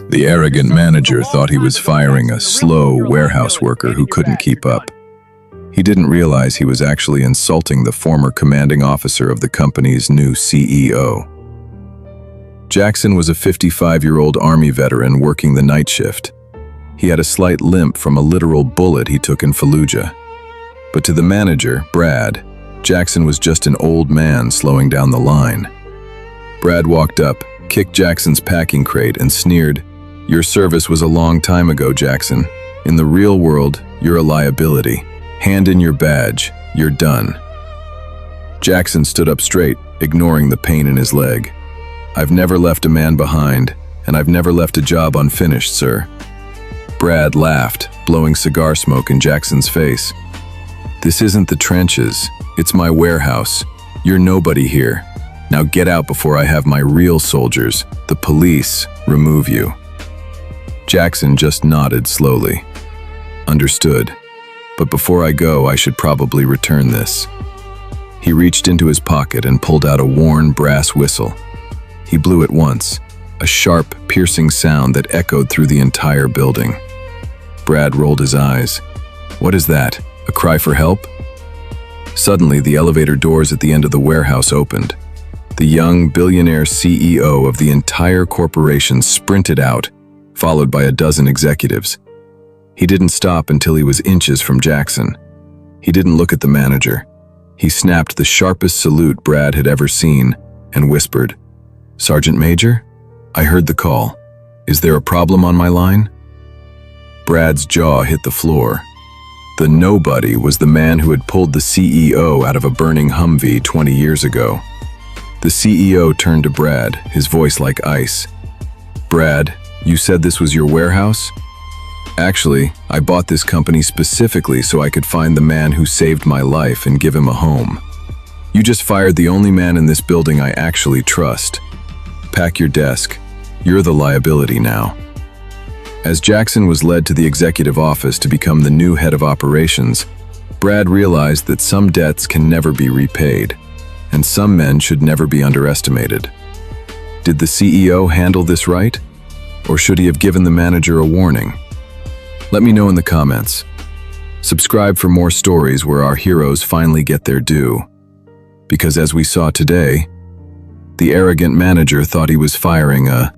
The arrogant manager thought he was firing a slow warehouse worker who couldn't keep up. He didn't realize he was actually insulting the former commanding officer of the company's new CEO. Jackson was a 55-year-old Army veteran working the night shift. He had a slight limp from a literal bullet he took in Fallujah. But to the manager, Brad, Jackson was just an old man slowing down the line. Brad walked up, kicked Jackson's packing crate, and sneered, "Your service was a long time ago, Jackson. In the real world, you're a liability. Hand in your badge. You're done." Jackson stood up straight, ignoring the pain in his leg. "I've never left a man behind, and I've never left a job unfinished, sir." Brad laughed, blowing cigar smoke in Jackson's face. "This isn't the trenches. It's my warehouse. You're nobody here. Now get out before I have my real soldiers, the police, remove you." Jackson just nodded slowly. "Understood. But before I go, I should probably return this." He reached into his pocket and pulled out a worn brass whistle. He blew it once, a sharp, piercing sound that echoed through the entire building. Brad rolled his eyes. "What is that? A cry for help?" Suddenly, the elevator doors at the end of the warehouse opened. The young billionaire CEO of the entire corporation sprinted out, followed by a dozen executives. He didn't stop until he was inches from Jackson. He didn't look at the manager. He snapped the sharpest salute Brad had ever seen and whispered, "Sergeant Major, I heard the call. Is there a problem on my line?" Brad's jaw hit the floor. The nobody was the man who had pulled the CEO out of a burning Humvee 20 years ago. The CEO turned to Brad, his voice like ice. "Brad, you said this was your warehouse?" "Actually, I bought this company specifically so I could find the man who saved my life and give him a home. You just fired the only man in this building I actually trust. Pack your desk. You're the liability now." As Jackson was led to the executive office to become the new head of operations, Brad realized that some debts can never be repaid, and some men should never be underestimated. Did the CEO handle this right? Or should he have given the manager a warning? Let me know in the comments. Subscribe for more stories where our heroes finally get their due. Because as we saw today, the arrogant manager thought he was firing a